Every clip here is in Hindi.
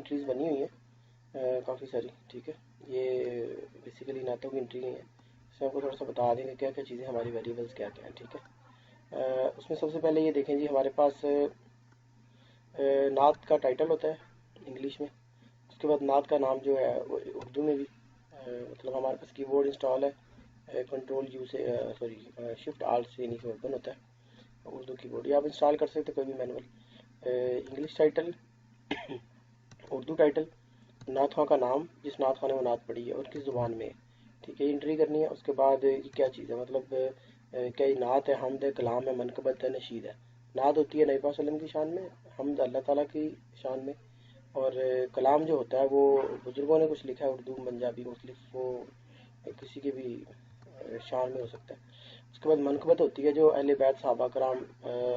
एंट्रीज बनी हुई हैं काफ़ी सारी, ठीक है। ये बेसिकली नातों की एंट्री है, इसमें आपको थोड़ा सा बता देंगे क्या क्या चीज़ें हमारी वेरिएबल्स क्या क्या हैं, ठीक है। उसमें सबसे पहले ये देखें जी, हमारे पास नात का टाइटल होता है इंग्लिश में। उसके बाद नात का नाम जो है वो उर्दू में भी मतलब हमारे पास कीबोर्ड इंस्टॉल है, कंट्रोल यू से सॉरी शिफ्ट आल्ट से नीचे ओपन होता है उर्दू कीबोर्ड, ये आप इंस्टॉल कर सकते हैं कोई भी manual. English title, Urdu title, नात खां का नाम, जिस नात खां ने वो नात पढ़ी है और किस ज़ुबान में है, ठीक है, एंट्री करनी है। उसके बाद ये क्या चीज़ है, मतलब क्या ये नात है, हमद है, कलाम है, मनकबत है, नशीद है। नात होती है नबी पाक सल्लल्लाहु अलैहि वसल्लम की शान में, हमद अल्लाह ताला की शान में, और कलाम जो होता है वो बुज़ुर्गों ने कुछ लिखा है, उर्दू पंजाबी मुख्तलिफ, वो किसी के भी शान में हो सकता है। उसके बाद मनकबत होती है जो अहले बैत सहाबा कराम,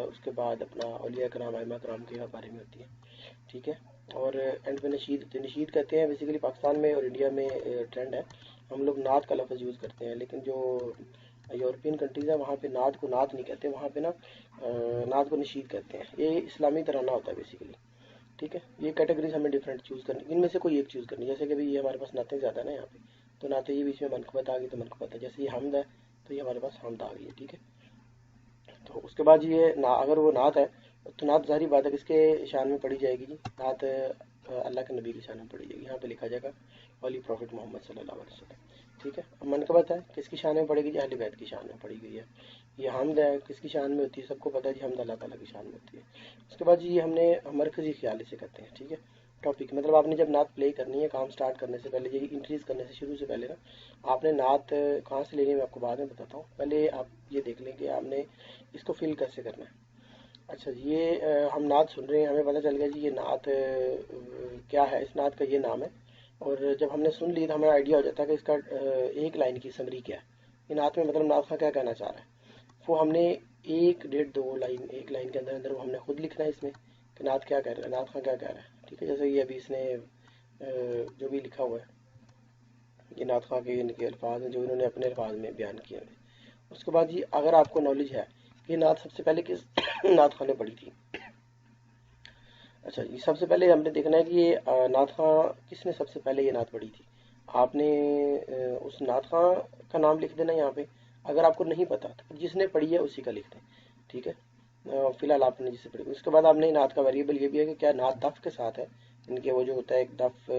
उसके बाद अपना औलिया कराम आइमा कराम के बारे में होती है, ठीक है। और एंड में नशीद होती है। नशीद कहते हैं बेसिकली पाकिस्तान में और इंडिया में ट्रेंड है, हम लोग नात का लफ्ज़ यूज़ करते हैं, लेकिन जो यूरोपियन कंट्रीज़ है वहाँ पे नात को नात नहीं कहते, वहाँ पे ना नात को नशीद कहते हैं। ये इस्लामी तराना होता है बेसिकली, ठीक है। ये कैटेगरीज हमें डिफरेंट चूज़ करनी, इनमें से कोई एक चूज़ करनी, जैसे कि अभी ये हमारे पास नातें ज़्यादा ना यहाँ पे, तो नाते ये बीच में मनकबत आ गई तो मनकबत है, जैसे ये हमद है तो ये हमारे पास हमद आ गई है, ठीक है। तो उसके बाद ये ना, अगर वो नात है तो नात ज़ाहिर बात है किसके शान में पढ़ी जाएगी जी, नात अल्लाह के नबी की शान में पढ़ी जाएगी, यहाँ पे लिखा जाएगा होली प्रॉफिट मोहम्मद सल्लल्लाहु अलैहि वसल्लम, ठीक है। अब मनकबत है किसकी शान में पढ़ेगी जी, अहले बैत की शान में पढ़ी गई है। ये हमद है किसकी शान में होती है, सबको पता है जी, हमद अल्लाह ताला की शान में होती है। उसके बाद जी ये हमने मरकज़ी ख्याल इसे कहते हैं, ठीक है। टॉपिक मतलब आपने जब नात प्ले करनी है, काम स्टार्ट करने से पहले, ये इंक्रीज़ करने से शुरू से पहले ना, आपने नात कहाँ से लेनी है मैं आपको बाद में बताता हूँ, पहले आप ये देख लें कि आपने इसको फिल कैसे करना है। अच्छा जी, ये हम नात सुन रहे हैं, हमें पता चल गया जी ये नात क्या है, इस नात का ये नाम है। और जब हमने सुन ली तो हमें आइडिया हो जाता है कि इसका एक लाइन की समरी क्या है, ये नात में मतलब नात खां क्या कहना चाह रहा है। वो हमने एक डेढ़ दो लाइन, एक लाइन के अंदर अंदर वो हमने खुद लिखना है इसमें कि नात क्या कह रहा है, नात खां क्या कह रहा है, ठीक है। जैसे ये अभी इसने जो भी लिखा हुआ है, ये नात खां के इनके अल्फाज हैं जो इन्होंने अपने अल्फाज में बयान किए हैं। उसके बाद जी अगर आपको नॉलेज है कि नात सबसे पहले किस नात खां ने पढ़ी थी, अच्छा ये सबसे पहले हमने देखना है कि ये नात खां किसने सबसे पहले ये नात पढ़ी थी। आपने उस नात खां का नाम लिख देना यहाँ पे, अगर आपको नहीं पता तो जिसने पढ़ी है उसी का लिख दें, ठीक है। फिलहाल आपने जिससे पढ़ी, उसके बाद आपने नात का वेरिएबल ये भी है कि क्या नात दफ के साथ है, इनके वो जो होता है एक दफ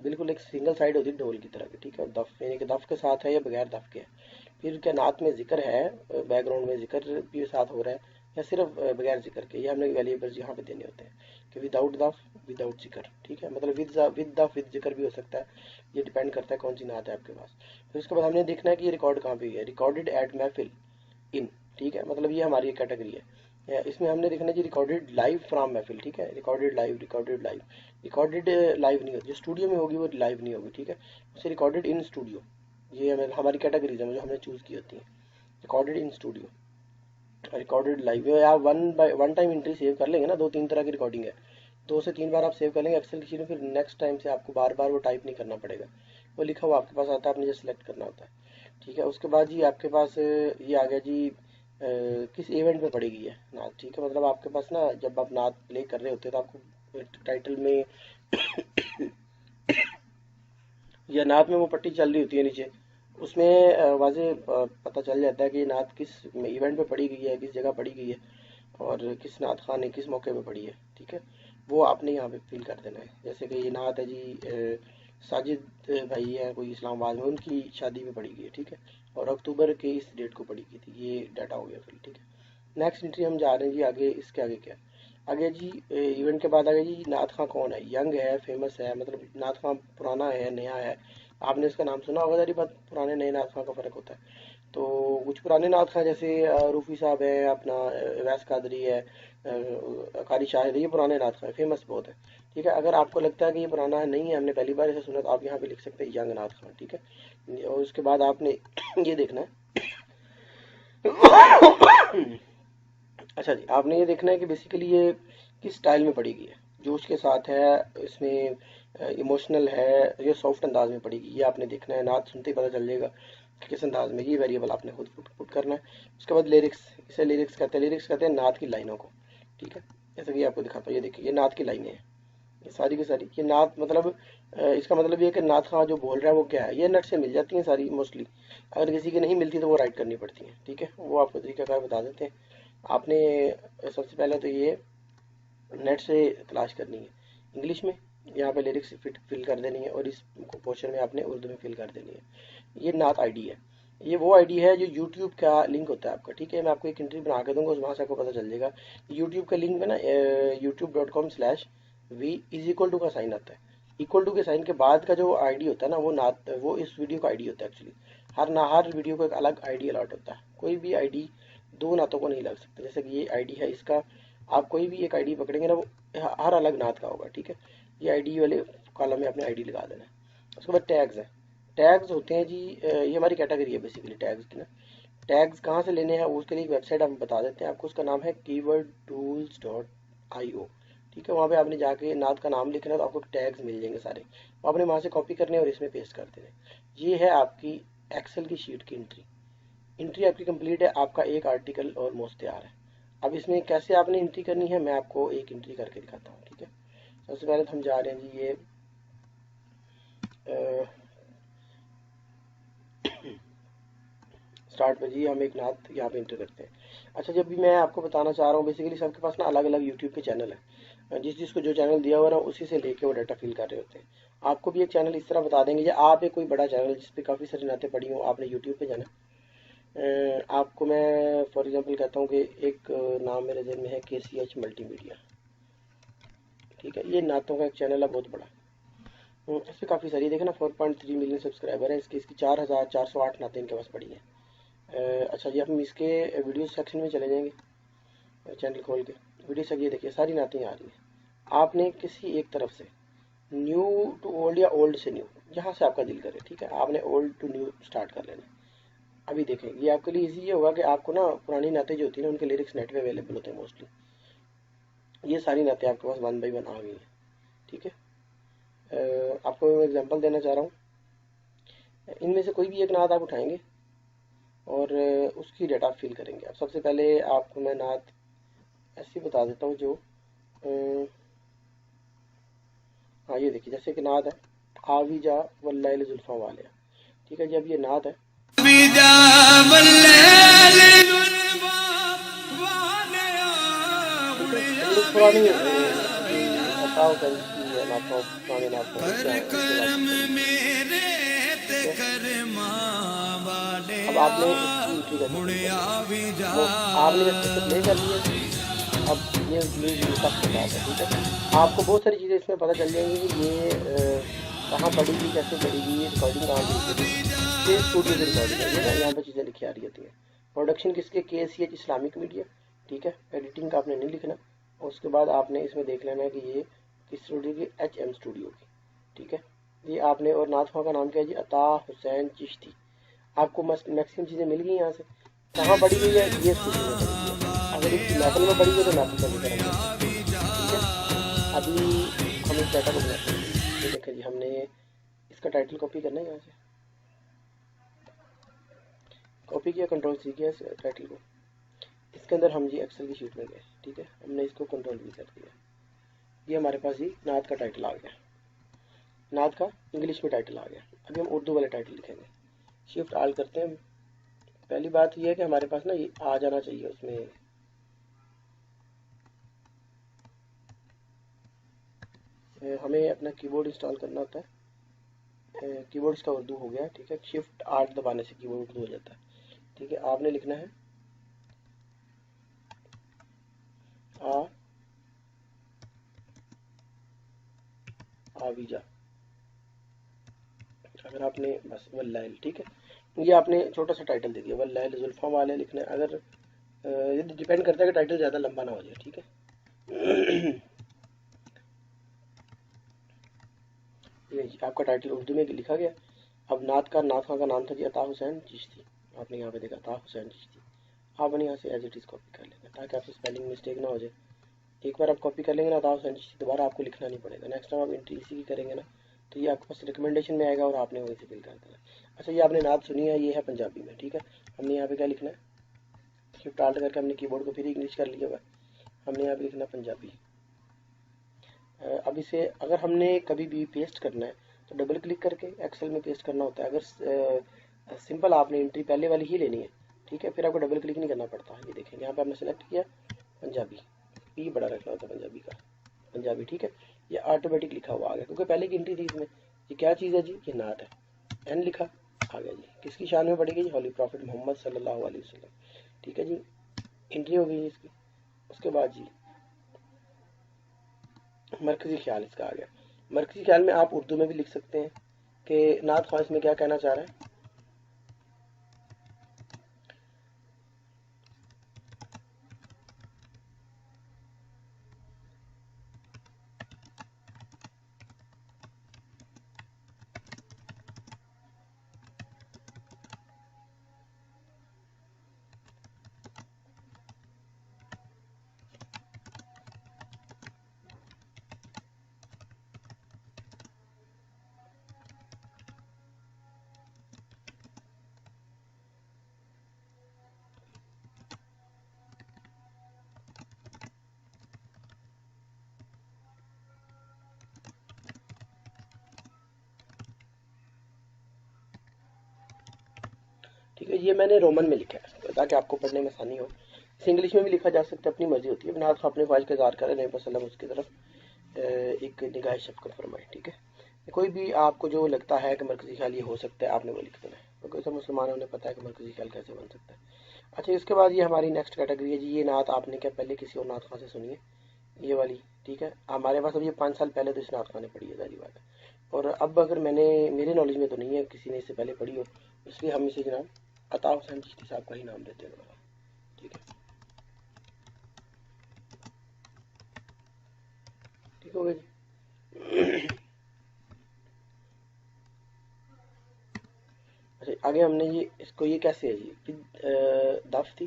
बिल्कुल एक सिंगल साइड होती है ढोल की तरह की, ठीक है। दफ यानी कि दफ के साथ है या बगैर दफ के है। फिर क्या नात में जिक्र है, बैकग्राउंड में जिक्र भी साथ हो रहा है, या सिर्फ बगैर जिक्र के, ये हमने वेरिएबल्स यहाँ पे देने होते हैं कि विदाउट दफ, विदाउट जिक्र, ठीक है। मतलब विद दफ विद जिक्र भी हो सकता है, ये डिपेंड करता है कौन सी नात है आपके पास। फिर उसके बाद हमने देखना है कि ये रिकॉर्ड कहाँ पे है, रिकॉर्डेड एट महफिल इन, ठीक है, मतलब ये हमारी कैटेगरी है। इसमें हमने देखना है जी रिकॉर्डेड लाइव फ्रॉम महफिल, ठीक है। Recorded live, recorded live, recorded live नहीं होती, जो स्टूडियो में होगी वो लाइव नहीं होगी, ठीक है। उसे रिकॉर्डेड इन स्टूडियो, ये हमारी कैटेगरीज है जो हमने चूज़ की होती है। Recorded in studio, recorded live, ये आप वन टाइम एंट्री सेव कर लेंगे ना, दो तीन तरह की रिकॉर्डिंग है, दो से तीन बार आप सेव कर लेंगे एक्सेल की शीट में, फिर नेक्स्ट टाइम से आपको बार बार वो टाइप नहीं करना पड़ेगा, वो लिखा हुआ आपके पास आता है, आपने जस्ट सेलेक्ट करना होता है, ठीक है। उसके बाद जी आपके पास ये आ गया जी किस इवेंट में पड़ी गई है नात, ठीक है। मतलब आपके पास ना जब आप नात प्ले कर रहे होते हैं तो आपको टाइटल में या नात में वो पट्टी चल रही होती है नीचे, उसमें वाजे पता चल जाता है कि ये नात किस इवेंट में पढ़ी गई है, किस जगह पढ़ी गई है, और किस नात खान ने किस मौके पे पढ़ी है, ठीक है। वो आपने यहाँ पे फिल कर देना है। जैसे कि ये नात है जी साजिद भाई है कोई इस्लामाबाद में, उनकी शादी में पढ़ी गई है, ठीक है, और अक्टूबर के इस डेट को पढ़ी गई थी, ये डाटा हो गया फिर, ठीक है। नेक्स्ट एंट्री हम जा रहे हैं जी आगे, इसके आगे क्या है, आगे जी इवेंट के बाद आगे जी नात खां कौन है, यंग है, फेमस है, मतलब नात खां पुराना है, नया है, आपने इसका नाम सुना होगा, सारी बात पुराने नए नात खां का फ़र्क होता है। तो कुछ पुराने नात खां जैसे रूफ़ी साहब हैं, अपना वैस कादरी है, कारी शाहिद है, ये पुराने नात खां फेमस बहुत है, ठीक है। अगर आपको लगता है कि ये पुराना है, नहीं है, हमने पहली बार इसे सुना, तो आप यहाँ पे लिख सकते हैं यंग नात खां, ठीक है। और उसके बाद आपने ये देखना है अच्छा जी, आपने ये देखना है कि बेसिकली ये किस स्टाइल में पढ़ी गई है, जोश के साथ है, इसमें इमोशनल है, ये सॉफ्ट अंदाज में पढ़ी गई, ये आपने देखना है, नात सुनते ही पता चल जाएगा कि किस अंदाज में, ये वेरिएबल आपने खुद पुट करना है। उसके बाद लिरिक्स, इसे लिरिक्स कहते हैं, लिरिक्स कहते हैं नात की लाइनों को, ठीक है। जैसे कि आपको दिखाता हूँ, ये देखिए ये नात की लाइनें हैं, ये सारी की सारी, ये नात मतलब इसका मतलब ये है कि नात खां जो बोल रहा है वो क्या है। ये नेट से मिल जाती हैं सारी मोस्टली, अगर किसी की नहीं मिलती तो वो राइट करनी पड़ती है, ठीक है। वो आपको तरीकाकार बता देते हैं। आपने सबसे पहले तो ये नेट से तलाश करनी है इंग्लिश में, यहाँ पे लिरिक्स फिल कर देनी है और इस पोर्शन में आपने उर्दू में फिल कर देनी है। ये नात आईडी है, ये वो आईडी है जो यूट्यूब का लिंक होता है आपका, ठीक है। मैं आपको एक एंट्री बना के दूंगा, वहाँ से आपको पता चल जाएगा। यूट्यूब का लिंक में ना youtube.com/v=टू का साइन आता है। इक्वल टू के साइन के बाद का जो आईडी होता है ना, वो नात वो इस वीडियो का आईडी होता है एक्चुअली। हर वीडियो को एक अलग आईडी अलॉट होता है। कोई भी आईडी दो नातों को नहीं लग सकता। जैसे कि ये आईडी है, इसका आप कोई भी एक आईडी पकड़ेंगे ना, वो हर अलग नात का होगा, ठीक है। ये आईडी वाले कॉलम में अपने आईडी लगा देना है। उसके बाद टैग्स है। टैग्स होते हैं जी, ये हमारी कैटेगरी है बेसिकली टैग्स की ना। टैग्स कहाँ से लेने हैं उसके लिए एक वेबसाइट हम बता देते हैं आपको, उसका नाम है keywordtools.io, ठीक है। वहाँ पे आपने जाके नात का नाम लिखना है तो आपको टैग्स मिल जाएंगे सारे, वो आपने वहाँ से कॉपी करने और इसमें पेस्ट कर देने। ये है आपकी एक्सेल की शीट की एंट्री आपकी कंप्लीट है। आपका एक आर्टिकल ऑलमोस्ट तैयार है। अब इसमें कैसे आपने एंट्री करनी है मैं आपको एक एंट्री करके दिखाता हूँ, ठीक है। सबसे पहले तो हम जा रहे हैं जी, ये स्टार्ट पे जी हम एक नात यहाँ पे एंटर करते हैं। अच्छा, जब भी मैं आपको बताना चाह रहा हूँ, बेसिकली सबके पास ना अलग अलग यूट्यूब के चैनल है। जिसको जो चैनल दिया हुआ है ना उसी से लेके वो डाटा फिल कर रहे होते हैं। आपको भी एक चैनल इस तरह बता देंगे, या आप एक कोई बड़ा चैनल जिसपे काफ़ी सारी नातें पड़ी हों, आपने यूट्यूब पे जाना। आपको मैं फॉर एग्जांपल कहता हूँ कि एक नाम मेरे जहन में है KCH मल्टीमीडिया, ठीक है। ये नातों का एक चैनल है बहुत बड़ा। इस पर काफ़ी सारी देखे ना 4.3 मिलियन सब्सक्राइबर है इसकी 4408 नातें इनके पास पड़ी हैं। अच्छा जी, हम इसके वीडियो सेक्शन में चले जाएंगे, चैनल खोल के वीडियो से ये देखिए सारी नातें आ रही हैं। आपने किसी एक तरफ से न्यू टू ओल्ड या ओल्ड से न्यू, जहाँ से आपका दिल करे, ठीक है, आपने ओल्ड टू न्यू स्टार्ट कर लेना। अभी देखें, ये आपके लिए इजी ये होगा कि आपको ना पुरानी नातें जो होती है ना उनके लिरिक्स नेट पे अवेलेबल होते हैं मोस्टली। ये सारी नातें आपके पास 1 बाय 1 आ गई हैं, ठीक है। आपको मैं एग्जांपल देना चाह रहा हूँ। इनमें से कोई भी एक नात आप उठाएंगे और उसकी डेटा फिल करेंगे। अब सबसे पहले आपको मैं नात ऐसी बता देता हूँ जो हाँ ये देखिए, जैसे कि नात है आवी जा वल्लैल जुल्फा वाले, ठीक है जी। अब ये नात है लिरिक्स पुरानी अभी अता हुसैन की है, नातों पुराने नातों क्या है उसके बाद अब आपने इसकी एंट्री करनी है। वो आपने जब इसे प्ले कर लिया, अब ये म्यूजिक तक के साथ है, ठीक है। आपको बहुत सारी चीज़ें इसमें पता चल जाएंगी कि ये कहाँ पड़ेगी, कैसे पड़ेगी, ये रिकॉर्डिंग कहाँ की होगी। ये स्टूडियो की रिकॉर्डिंग है, ये ना यहाँ पे चीज़ें लिखी आ रही होती हैं। प्रोडक्शन किसके, KCH इस्लामिक मीडिया, ठीक है। एडिटिंग का आपने नहीं लिखना। और उसके बाद आपने इसमें देख लेना है कि ये किस स्टूडियो की, HM स्टूडियो की, ठीक है। ये आपने और नाथ का नाम क्या है जी, अता हुसैन चिश्ती। आपको मैक्सिमम चीज़ें मिल गई यहाँ से। कहाँ पड़ी हुई है, ये स्टूडियो में पड़ी हुई है। अगर इसकी मैपल में पड़ी हुई है तो मैपल का जिक्र हम करते हैं, ठीक है। अभी हम इस डाटा को बनाते हैं। ये देखें जी, हमने इसका टाइटल कॉपी करना है, यहाँ से कॉपी किया, कंट्रोल-C किया इस टाइटल को। इसके अंदर हम जी एक्सेल की शीट में गए, ठीक है। हमने इसको कंट्रोल-V कर दिया। ये हमारे पास ही नात का टाइटल आ गया, नात का इंग्लिश में टाइटल आ गया। अभी हम उर्दू वाले टाइटल लिखेंगे। शिफ्ट आल करते हैं। पहली बात यह है कि हमारे पास ना ये आ जाना चाहिए उसमें, हमें अपना कीबोर्ड इंस्टॉल करना होता है। कीबोर्ड इसका उर्दू हो गया, ठीक है। शिफ्ट 8 दबाने से कीबोर्ड उर्दू हो जाता है, ठीक है। आपने लिखना है आविजा, अगर आपने बस वल्लैल, ठीक है। ये आपने छोटा सा टाइटल दे दिया, वल्लैल जुल्फा वाले लिखना है। अगर ये डिपेंड करता है कि टाइटल ज़्यादा लंबा ना हो जाए, ठीक है। ये जी आपका टाइटल उर्दू में लिखा गया। अब नात का नाम था जी अता हुसैन चिश्ती। आपने यहाँ पे देखा अता हुसैन चिश्ती। आपने यहाँ से एज इट इज़ कॉपी कर लेना ताकि आपसे स्पेलिंग मिस्टेक ना हो जाए। एक बार आप कॉपी कर लेंगे ना अता हुसैन चिश्ती, दोबारा आपको लिखना नहीं पड़ेगा। नेक्स्ट टाइम आप एंट्री इसी की करेंगे ना तो ये आपके पास रिकमेंडेशन में आएगा और आपने वहीं से फिल कर देना। अच्छा, ये आपने नात सुनी है, ये है पंजाबी में, ठीक है। हमने यहाँ पे क्या लिखना है, शिफ्ट आल्ट करके हमने कीबोर्ड को फिर इंग्लिश कर लिया हुआ है। हमने यहाँ पे लिखना पंजाबी। अब इसे अगर हमने कभी भी पेस्ट करना है तो डबल क्लिक करके एक्सेल में पेस्ट करना होता है। अगर सिंपल आपने एंट्री पहले वाली ही लेनी है, ठीक है, फिर आपको डबल क्लिक नहीं करना पड़ता। ये देखें यहाँ पे आपने सेलेक्ट किया पंजाबी, पी बड़ा रखना होता है पंजाबी का, पंजाबी, ठीक है, ये ऑटोमेटिक लिखा हुआ आ गया क्योंकि पहले की एंट्री थी इसमें। ये क्या चीज़ है जी, ये नात है, एन लिखा आ गया जी। किसकी शान में पड़ेगी जी, होली प्रॉफिट मोहम्मद सल्लल्लाहु अलैहि वसल्लम, ठीक है जी, एंट्री हो गई इसकी। उसके बाद जी मरकजी ख्याल इसका आ गया। मरकजी ख्याल में आप उर्दू में भी लिख सकते हैं कि नात ख्वां इसमें क्या कहना चाह रहा है। ठीक है, ये मैंने रोमन में लिखा है ताकि आपको पढ़ने में आसानी हो। इसे इंग्लिश में भी लिखा जा सकता है, अपनी मर्जी होती है। नात अपने ख्वाहिश का इज़हार करें, नबी वसल्लम उसकी तरफ एक निगाह शफ़क़त फरमाए, ठीक है। कोई भी आपको जो लगता है कि मरकज़ी ख्याल ये हो सकता है, आपने वो लिख देना है, क्योंकि सब मुसलमानों ने पता है कि मरकज़ी ख्याल कैसे बन सकता है। अच्छा, इसके बाद ये हमारी नेक्स्ट कैटेगरी है जी। ये नात आपने क्या पहले किसी और नात खां से सुनी है, ये वाली, ठीक है। हमारे पास अब ये 5 साल पहले तो इस नात खां ने पढ़ी है, सारी बात है। और अब अगर मैंने, मेरे नॉलेज में तो नहीं है किसी ने इससे पहले पढ़ी हो, इसलिए हम इसे जनाब अता हुसैन चिश्ती साहब का ही नाम देते हैं दोबारा, ठीक है। ठीक हो गया जी। अच्छा, आगे हमने ये इसको, ये कैसे है जी कि दफ थी,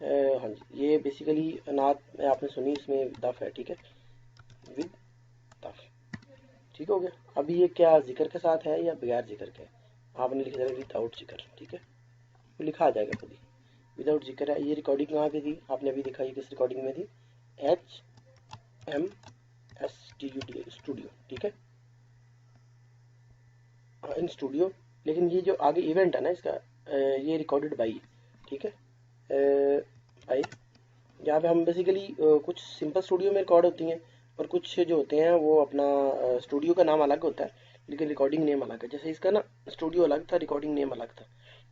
हाँ जी, ये बेसिकली नात में आपने सुनी, इसमें दफ है, ठीक है, विद दफ, ठीक हो गया। अभी ये क्या जिक्र के साथ है या बगैर जिक्र के है, आपने लिख दिया विदाउट जिक्र, ठीक है, वो लिखा आ जाएगा खुद ही, विदाउट जिक्र है। ये रिकॉर्डिंग कहाँ पे थी, आपने अभी देखा, ये किस रिकॉर्डिंग में थी, HMS स्टूडियो, ठीक है, इन स्टूडियो। लेकिन ये जो आगे इवेंट है ना इसका, ये रिकॉर्डेड बाई, ठीक है, बाई, यहाँ पे हम बेसिकली कुछ सिंपल स्टूडियो में रिकॉर्ड होती हैं, और कुछ जो होते हैं वो अपना स्टूडियो का नाम अलग होता है लेकिन रिकॉर्डिंग नेम अलग है। जैसे इसका ना स्टूडियो अलग था, रिकॉर्डिंग नेम अलग था।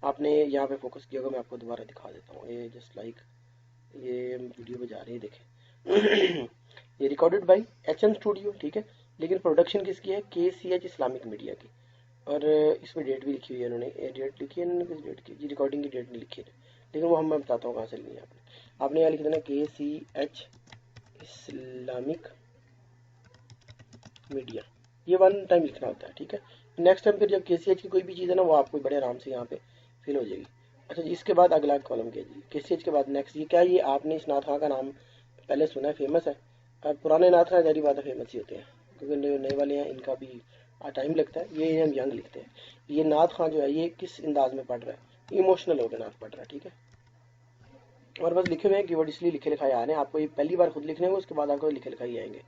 आपने यहाँ पे फोकस किया होगा, मैं आपको दोबारा दिखा देता हूँ। ये जस्ट लाइक ये वीडियो पे जा रही है, देखें। ये रिकॉर्डेड बाई HM स्टूडियो, ठीक है, लेकिन प्रोडक्शन किसकी है, KCH इस्लामिक मीडिया की। और इसमें डेट भी लिखी हुई है इन्होंने, डेट लिखी है इन्होंने, किस डेट की जी, रिकॉर्डिंग की डेट नहीं लिखी है, लेकिन वो मैं बताता हूँ कहाँ से ली है आपने यहाँ लिख देना KCH इस्लामिक मीडिया, ये वन टाइम लिखना होता है, ठीक है। नेक्स्ट टाइम फिर जब KCH की कोई भी चीज़ है ना, वो आपको बड़े आराम से यहाँ पे फिल हो जाएगी। अच्छा जी, इसके बाद अगला कॉलम क्या जी, KCH के बाद नेक्स्ट, ये क्या, ये आपने इस नाथ खां का नाम पहले सुना है, फेमस है। अब पुराने नाथ खां जारी बात है फेमस ही होते हैं, क्योंकि नए वाले हैं इनका भी टाइम लगता है, ये हम यंग लिखते हैं। ये नाथ खां जो है ये किस अंदाज में पढ़ रहा है, इमोशनल होकर नाथ पढ़ रहा है, ठीक है। और बस लिखे हुए हैं कीवर्ड, इसलिए लिखे लिखाए आ रहे हैं, आपको ये पहली बार खुद लिखने होंगे, उसके बाद आपको लिखे लिखाए आएंगे।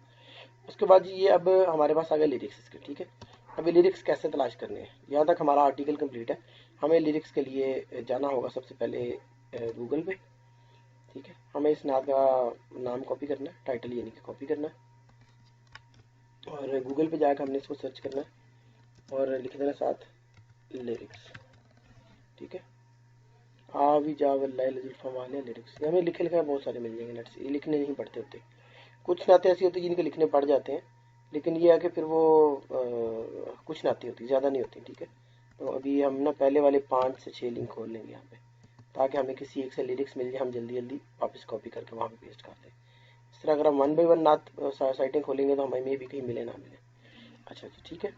उसके बाद जी ये अब हमारे पास आ गए लिरिक्स इसके, ठीक है। अभी लिरिक्स कैसे तलाश करने हैं, यहाँ तक हमारा आर्टिकल कंप्लीट है। हमें लिरिक्स के लिए जाना होगा सबसे पहले गूगल पे, ठीक है। हमें इस नात का नाम कॉपी करना है, टाइटल यानी कि कॉपी करना है, और गूगल पे जाकर हमने इसको सर्च करना है और लिख देना साथ लिरिक्स, ठीक है। आ भी जा वल्लाहि लिरिक्स, हमें लिखे लिखे बहुत सारे मिल जाएंगे नेट से, ये लिखने नहीं पड़ते होते। कुछ नाते ऐसी होती है जिनके लिखने पड़ जाते हैं, लेकिन ये है कि फिर वो कुछ नाती होती, ज़्यादा नहीं होती, ठीक है। तो अभी हम ना पहले वाले 5 से 6 लिंक खोल लेंगे यहाँ पे, ताकि हमें किसी एक से लिरिक्स मिल जाए, हम जल्दी जल्दी वापस कॉपी करके वहाँ पे पेस्ट कर दें। इस तरह अगर हम 1 बाई 1 नात साइटें खोलेंगे तो हमें भी कहीं मिले ना मिले। अच्छा जी, ठीक है।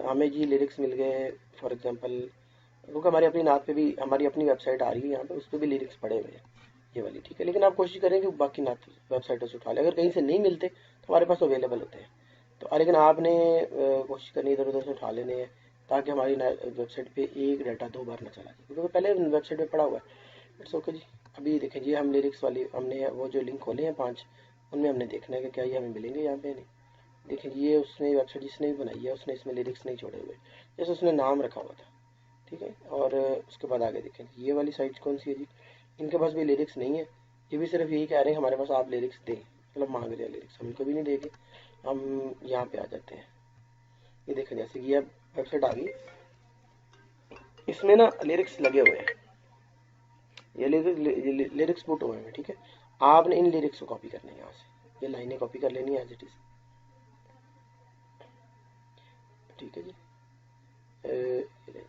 हमें जी लिरिक्स मिल गए, फॉर एग्जांपल, क्योंकि हमारी अपनी नात पे भी हमारी अपनी वेबसाइट आ रही है यहाँ पे, उस पर भी लिरिक्स पड़े हुए हैं, ये वाली, ठीक है। लेकिन आप कोशिश करें कि बाकी नात वेबसाइटों से उठा लें, अगर कहीं से नहीं मिलते तो हमारे पास अवेलेबल होते हैं। तो लेकिन आपने कोशिश करनी इधर उधर से उठा लेने हैं, ताकि हमारी वेबसाइट पे एक डाटा 2 बार ना चला जाए, क्योंकि पहले वेबसाइट पे पड़ा हुआ है। इट्स ओके जी। अभी देखें जी, हम लिरिक्स वाली हमने वो जो लिंक खोले हैं 5, उनमें हमने देखना है कि क्या ये हमें मिलेंगे यहाँ पे नहीं। देखिए ये उसने वेबसाइट जिसने भी बनाई है उसने इसमें लिरिक्स नहीं छोड़े हुए, जैसे उसने नाम रखा हुआ था, ठीक है। और उसके बाद आगे देखें ये वाली साइट कौन सी है जी, इनके पास भी लिरिक्स नहीं है, ये भी सिर्फ यही कह रहे हैं हमारे पास आप लिरिक्स दें, मतलब मांग रहे हैं लिरिक्स, हम कभी नहीं देंगे। हम यहाँ पे आ जाते हैं, ये देखें जैसे कि अब वेबसाइट आ गई, इसमें ना लिरिक्स लगे हुए हैं, ये लिरिक्स पुट हुए हैं, ठीक है। आपने इन लिरिक्स को कॉपी करने हैं यहाँ से, ये लाइनें कॉपी कर लेनी है एज इट इज, ठीक है जी। ये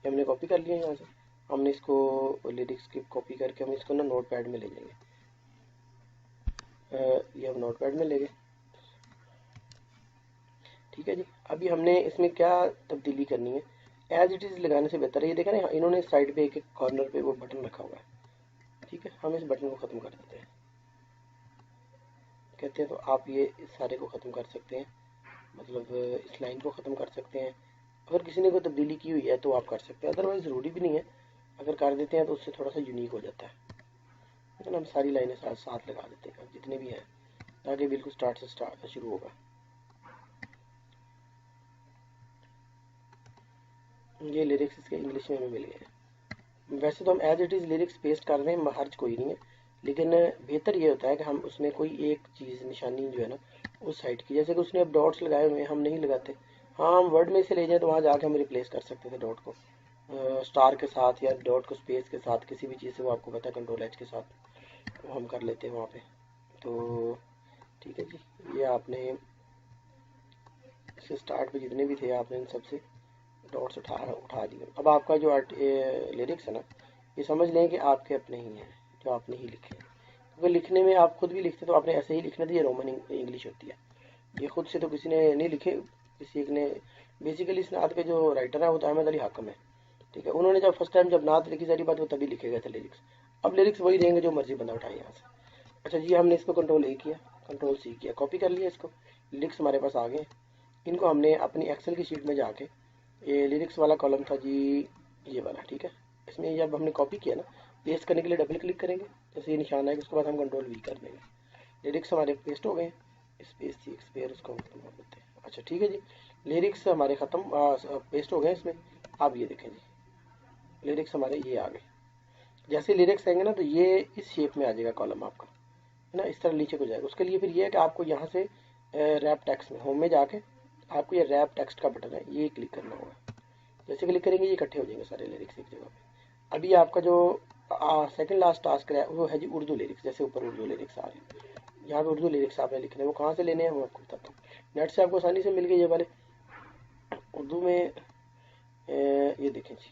हमने कॉपी कर लिया यहाँ से, हमने इसको लिरिक्स की कॉपी करके हम इसको ना नोट पैड में ले जाएंगे, ये हम नोट पैड में ले गए, ठीक है जी। अभी हमने इसमें क्या तब्दीली करनी है, एज इट इज लगाने से बेहतर है, ये देखा ना इन्होंने साइड पे एक एक कॉर्नर पे वो बटन रखा हुआ है, ठीक है। हम इस बटन को ख़त्म कर देते हैं, कहते हैं तो आप ये इस सारे को ख़त्म कर सकते हैं, मतलब इस लाइन को ख़त्म कर सकते हैं। अगर किसी ने कोई तब्दीली की हुई है तो आप कर सकते हैं, अदरवाइज ज़रूरी भी नहीं है, अगर कर देते हैं तो उससे थोड़ा सा यूनिक हो जाता है, लेकिन हम सारी लाइनें साथ साथ लगा देते हैं जितने भी हैं, ताकि बिल्कुल स्टार्ट से स्टार्ट शुरू होगा। ये लिरिक्स इसके इंग्लिश में हमें मिल गए हैं, वैसे तो हम as it is lyrics paste कर रहे हैं, हर्ज कोई नहीं है, लेकिन बेहतर ये होता है कि हम उसमें कोई एक चीज़ निशानी जो है ना उस साइड की, जैसे कि उसने अब डॉट्स लगाए हुए हैं, हम नहीं लगाते। हाँ हम वर्ड में से ले जाए तो वहाँ जाके हम रिप्लेस कर सकते थे डॉट को स्टार के साथ, या डॉट को स्पेस के साथ, किसी भी चीज़ से, वो आपको पता है कंट्रोल एच के साथ वो हम कर लेते हैं वहाँ पे। तो ठीक है जी, ये आपने इससे स्टार्ट पे जितने भी थे आपने इन सबसे डॉट्स उठा दिए। अब आपका जो लिरिक्स है ना, ये समझ लें कि आपके अपने ही हैं, जो आपने ही लिखे हैं, क्योंकि लिखने में आप खुद भी लिखते तो आपने ऐसे ही लिखना था, ये रोमन इंग्लिश होती है, ये खुद से तो किसी ने नहीं लिखे, किसी एक ने, बेसिकली इस नात के जो राइटर है वो तो अहमद अली हाकम है, ठीक है। उन्होंने जब फर्स्ट टाइम जब नात लिखी सारी बात, वो तभी लिखे गए थे लिरिक्स, अब लिरिक्स वही रहेंगे जो मर्जी बंदा उठाए यहाँ से। अच्छा जी, हमने इसको कंट्रोल ए किया, कंट्रोल सी किया, कॉपी कर लिया इसको, लिरिक्स हमारे पास आ गए। इनको हमने अपनी एक्सेल की शीट में जाके, ये लिरिक्स वाला कॉलम था जी, ये वाला, ठीक है। इसमें जब हमने कॉपी किया ना, पेस्ट करने के लिए डबल क्लिक करेंगे, जैसे ये निशान है, उसके बाद हम कंट्रोल वी कर देंगे, लिरिक्स हमारे पेस्ट हो गए, स्पेस थी स्पेयर उसको खत्म कर देते हैं। अच्छा ठीक है जी, लिरिक्स हमारे ख़त्म पेस्ट हो गए इसमें। अब ये देखें जी, लिरिक्स हमारे ये आ गए, जैसे लिरिक्स आएंगे ना तो ये इस शेप में आ जाएगा कॉलम आपका, है ना, इस तरह नीचे को जाएगा। उसके लिए फिर ये है कि आपको यहाँ से रैप टेक्स्ट में होम में जाके आपको ये रैप टेक्स्ट का बटन है, ये क्लिक करना होगा, जैसे क्लिक करेंगे ये इकट्ठे हो जाएंगे सारे लिरिक्स एक जगह पे। अभी आपका जो सेकंड लास्ट टास्क है वो है जी उर्दू लिरिक्स, जैसे ऊपर उर्दू लिरिक्स आ रहे हैं, यहाँ पे उर्दू लिरिक्स आपने लिखने हैं, वो कहाँ से लेने हैं वो आपको बताता हूँ, नेट से आपको आसानी से मिल गए ये वाले उर्दू में, ये देखें जी,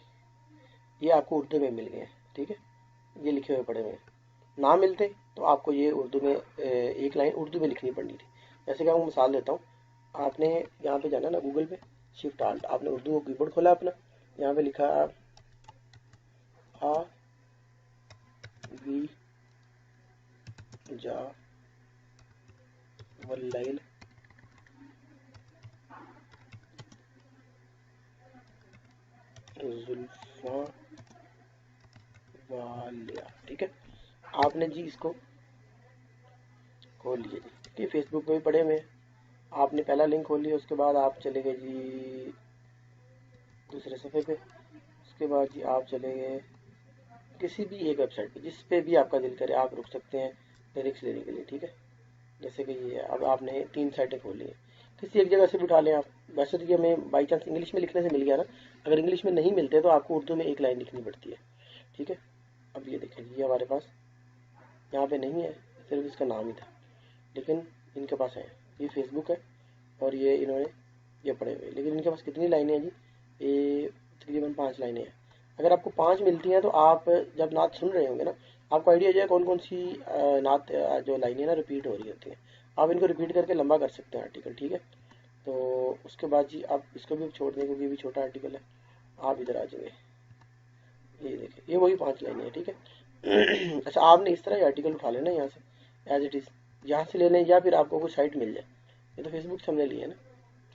ये आपको उर्दू में मिल गए हैं, ठीक है, ये लिखे हुए पड़े हुए हैं। ना मिलते तो आपको ये उर्दू में एक लाइन उर्दू में लिखनी पड़नी थी। जैसे कि आपको मिसाल देता हूँ, आपने यहाँ पे जाना ना गूगल पे, शिफ्ट आल्ट, आपने उर्दू कीबोर्ड खोला अपना, यहाँ पे लिखा आ वी जा वल्लैल जुल्फा वालिया, ठीक है। आपने जी इसको खोल लिया जी, ये फेसबुक पे भी पड़े हुए हैं, आपने पहला लिंक खोल लिया, उसके बाद आप चले गए जी दूसरे सफ़े पे, उसके बाद जी आप चले गए किसी भी एक वेबसाइट पे, जिस पे भी आपका दिल करे आप रुक सकते हैं लिरिक्स लेने के लिए, ठीक है। जैसे कि ये अब आपने 3 साइटें खोल ली हैं, किसी एक जगह से भी उठा लें आप, वैसे तो ये हमें बाई चांस इंग्लिश में लिखने से मिल गया ना, अगर इंग्लिश में नहीं मिलते तो आपको उर्दू में एक लाइन लिखनी पड़ती है, ठीक है। अब ये देखें ये हमारे पास यहाँ पे नहीं है, सिर्फ इसका नाम ही था, लेकिन इनके पास है, ये फेसबुक है और ये इन्होंने ये पढ़े हुए, लेकिन इनके पास कितनी लाइनें हैं जी, ये तकरीबन 5 लाइनें हैं। अगर आपको 5 मिलती हैं तो आप जब नात सुन रहे होंगे ना, आपको आइडिया हो जाए कौन कौन सी नात जो लाइनें ना रिपीट हो रही होती हैं, आप इनको रिपीट करके लंबा कर सकते हैं आर्टिकल, ठीक है। तो उसके बाद जी आप इसको भी छोड़ दें, क्योंकि ये भी छोटा आर्टिकल है, आप इधर आ जाएंगे, ये देखिए ये वही 5 लाइनें हैं, ठीक है। अच्छा आपने इस तरह आर्टिकल उठा लेना यहाँ से एज इट इज़, यहाँ से ले लें, या फिर आपको कोई साइट मिल जाए, ये तो फेसबुक से हमने लिया है ना,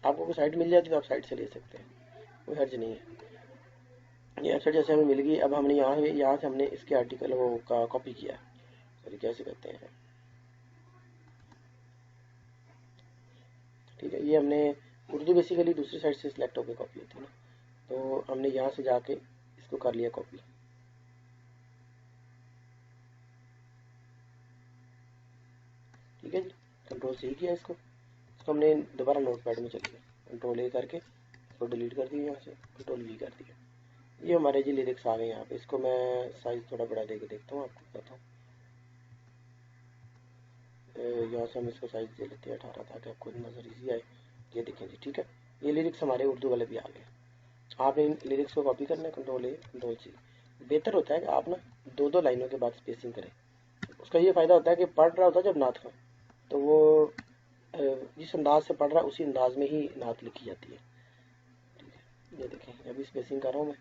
आपको कोई साइट मिल जाती तो आप साइट से ले सकते हैं, कोई हर्ज नहीं है। ये वेबसाइट जैसे हमें मिल गई, अब हमने यहाँ से हमने इसके आर्टिकल वो का कॉपी किया, सॉरी कैसे करते हैं, ठीक है, ये हमने उर्दू बेसिकली दूसरी साइड से सिलेक्ट होकर कॉपी होती है ना, तो हमने यहाँ से जाके इसको कर लिया कॉपी। ठीक है जी, कंट्रोल C किया इसको हमने दोबारा नोटपैड में चलिए, कंट्रोल A करके इसको डिलीट कर दिया, यहाँ से कंट्रोल V कर दिया। ये हमारे जी लिरिक्स आ गए यहाँ पे। इसको मैं साइज थोड़ा बड़ा देके देखता हूँ, आपको बताता हूँ। यहाँ से हम इसको साइज दे लेते हैं 18 ताकि आपको नज़र इजी आए। ये देखें जी, ठीक है, ये लिरिक्स हमारे उर्दू वाले भी आ गए। आपने इन लिरिक्स को कॉपी करना है, कंट्रोल A कंट्रोल C। बेहतर होता है कि आप ना दो लाइनों के बाद स्पेसिंग करें। उसका ये फ़ायदा होता है कि पढ़ रहा होता है जब नात का, तो वो जिस अंदाज से पढ़ रहा है उसी अंदाज में ही नात लिखी जाती है। ठीक है, ये देखें अभी स्पेसिंग कर रहा हूँ मैं।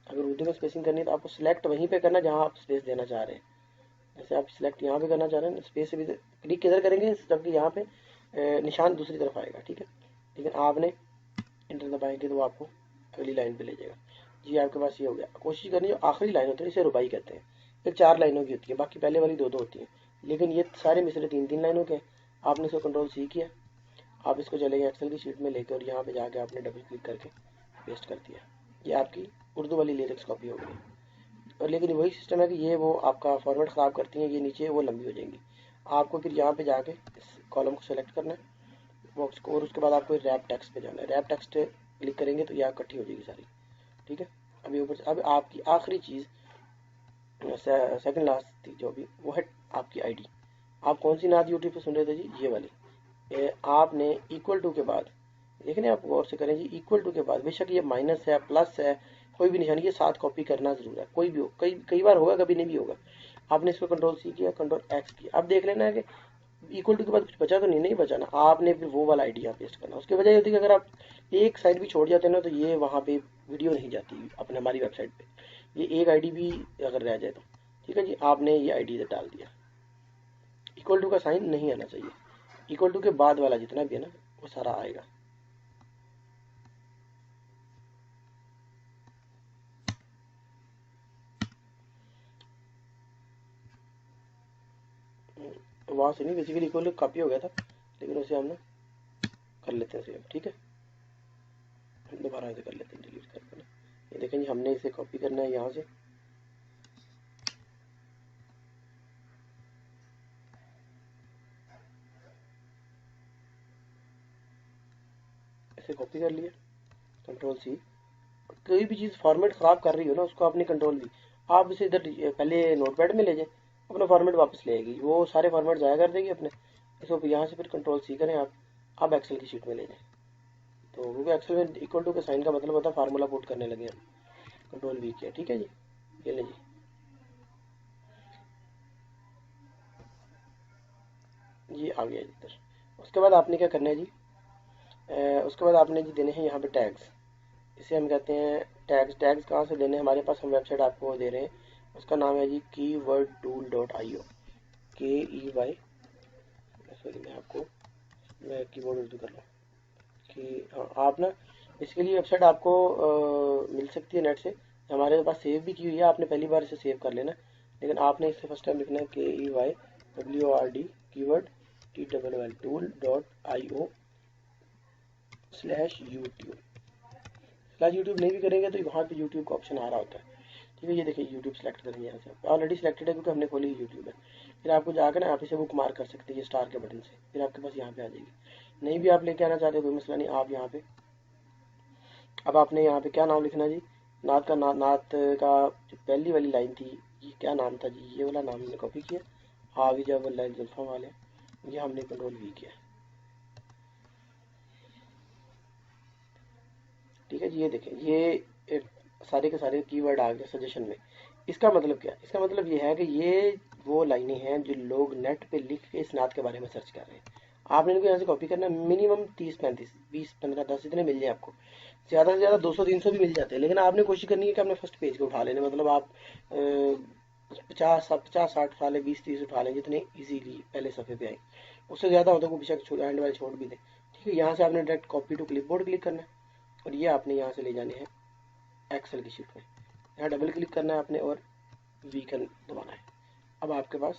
अगर उर्दू में स्पेसिंग करनी है तो आपको सिलेक्ट वहीं पे करना जहाँ आप स्पेस देना चाह रहे हैं। जैसे आप सिलेक्ट यहाँ पे करना चाह रहे हैं, स्पेस से भी क्लिक किधर करेंगे जबकि यहाँ पे निशान दूसरी तरफ आएगा। ठीक है, लेकिन आपने इंटर दबाएंगे तो वो आपको अगली लाइन पे ले जाएगा। जी आपके पास ये हो गया। कोशिश करनी जो आखिरी लाइन होती है इसे रुबाई कहते हैं, फिर 4 लाइनों की होती है, बाकी पहले वाली 2-2 होती है, लेकिन ये सारे मिसरे 3-3 लाइनों के। आपने इसको कंट्रोल C किया, आप इसको चले गए एक्सेल की शीट में लेकर और यहाँ पे जाके आपने डबल क्लिक करके पेस्ट कर दिया। ये आपकी उर्दू वाली लिरिक्स कॉपी हो गई। और लेकिन वही सिस्टम है कि ये वो आपका फॉर्मेट ख़राब करती हैं, ये नीचे वो लंबी हो जाएंगी। आपको फिर यहाँ पे जाके इस कॉलम को सेलेक्ट करना है बॉक्स को, और उसके बाद आपको रैप टेक्स्ट पे जाना है। रैप टेक्स्ट क्लिक करेंगे तो यह इकट्ठी हो जाएगी सारी। ठीक है, अभी ऊपर से अब आपकी आखिरी चीज़ सेकंड लास्ट थी जो भी, वो है आपकी आईडी। आप कौन सी नात यूट्यूब पे सुन रहे थे जी, ये वाली। आपने इक्वल टू के बाद देखने, आप गौर से करें जी, इक्वल टू के बाद बेशक ये माइनस है प्लस है कोई भी निशान, ये साथ कॉपी करना जरूर है, कोई भी हो, कई बार होगा कभी नहीं भी होगा। आपने इसको कंट्रोल C किया, कंट्रोल X किया। अब देख लेना है कि इक्वल टू के बाद कुछ बचा तो नहीं बचाना, आपने फिर वो वाला आईडी यहाँ पेस्ट करना। उसकी वजह होती है कि अगर आप एक साइड भी छोड़ जाते हैं ना तो ये वहाँ पे वीडियो नहीं जाती अपने हमारी वेबसाइट पे, ये एक आईडी भी अगर रह जाए तो। ठीक है जी, आपने ये आईडी डाल दिया। इक्वल टू का साइन नहीं आना चाहिए, इक्वल टू के बाद वाला जितना भी है ना वो सारा आएगा। वहाँ से नहीं, बेसिकली इक्वल कॉपी हो गया था, लेकिन उसे हम ना कर लेते हैं सेव। ठीक है, दोबारा से कर लेते हैं डिलीट करके ना। ये देखें जी, हमने इसे कॉपी करना है यहाँ से, इसे कॉपी कर लिया, कंट्रोल C। कोई भी चीज़ फॉर्मेट ख़राब कर रही हो ना उसको आपने कंट्रोल V, आप इसे इधर पहले नोटपैड में ले जाए, अपना फॉर्मेट वापस ले आएगी, वो सारे फॉर्मेट ज़ाया कर देगी अपने। इसको यहाँ से फिर कंट्रोल C करें आप, अब एक्सेल की शीट में ले जाएं। तो क्योंकि एक्सेल में इक्वल टू के साइन का मतलब होता है फार्मूला पुट करने लगे हम, कंट्रोल V किया। ठीक है जी, ये ले जी, ये आ गया इधर। उसके बाद आपने क्या करना है जी, उसके बाद आपने जी देने हैं यहाँ पे टैग्स, इसे हम कहते हैं टैग्स। टैग्स कहाँ से देने हैं, हमारे पास हम वेबसाइट आपको दे रहे हैं, उसका नाम है जी keywordtool.io, KEY, सॉरी मैं कीबोर्ड यूज कर रहा हूँ कि हाँ, आप ना इसके लिए वेबसाइट आपको मिल सकती है नेट से, हमारे पास सेव भी की हुई है, आपने पहली बार इसे सेव कर लेना। लेकिन आपने इसे फर्स्ट टाइम लिखना है KEYWORD कीवर्ड TOOL.io/YouTube। यूट्यूब नहीं भी करेंगे तो वहाँ पे यूट्यूब का ऑप्शन आ रहा होता है। ठीक है, ये देखिए यूट्यूब सेलेक्ट करेंगे, यहाँ से ऑलरेडी सिलेक्टेड है क्योंकि हमने खोली यूट्यूब है। फिर आपको जाकर ना आप इसे बुक मार्क कर सकते हैं ये स्टार के बटन से, फिर आपके पास यहाँ पे आ जाएगी। नहीं भी आप लेके आना चाहते कोई मसला नहीं, आप यहाँ पे अब आपने यहाँ पे क्या नाम लिखना जी, नात का नात का जो पहली वाली लाइन थी ये क्या नाम था जी, ये वाला नाम हमने कॉपी किया, हावी जब लाइन जुल्फा वाले, ये हमने कंट्रोल V किया। ठीक है जी, ये देखें ये सारे के सारे कीवर्ड आ गए सजेशन में। इसका मतलब क्या है, इसका मतलब ये है कि ये वो लाइनें हैं जो लोग नेट पे लिख के इस नात के बारे में सर्च कर रहे हैं। आपने इनको यहाँ से कॉपी करना, मिनिमम 30-35 20-15-10 इतने मिल जाए आपको, ज़्यादा से ज़्यादा 200-300 भी मिल जाते हैं, लेकिन आपने कोशिश करनी है कि अपने फर्स्ट पेज को उठा लेने, मतलब आप 50-60 उठा लें, 20-30 उठा लें, जितने इजीली पहले सफ़े पे आए। उससे ज़्यादा होता है को बेशक हैंड वाले छोड़ भी दें। ठीक है, यहाँ से आपने direct copy to clipboard click करना है और ये आपने यहाँ से ले जाने हैं एक्सेल की शीट में, यहाँ डबल क्लिक करना है आपने और वी का दबाना है। अब आपके पास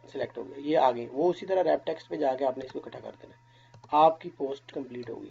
सिलेक्ट हो गया, ये आ गई। वो उसी तरह रैप टेक्स्ट पे जाके आपने इसको इकट्ठा कर देना है। आपकी पोस्ट कंप्लीट होगी।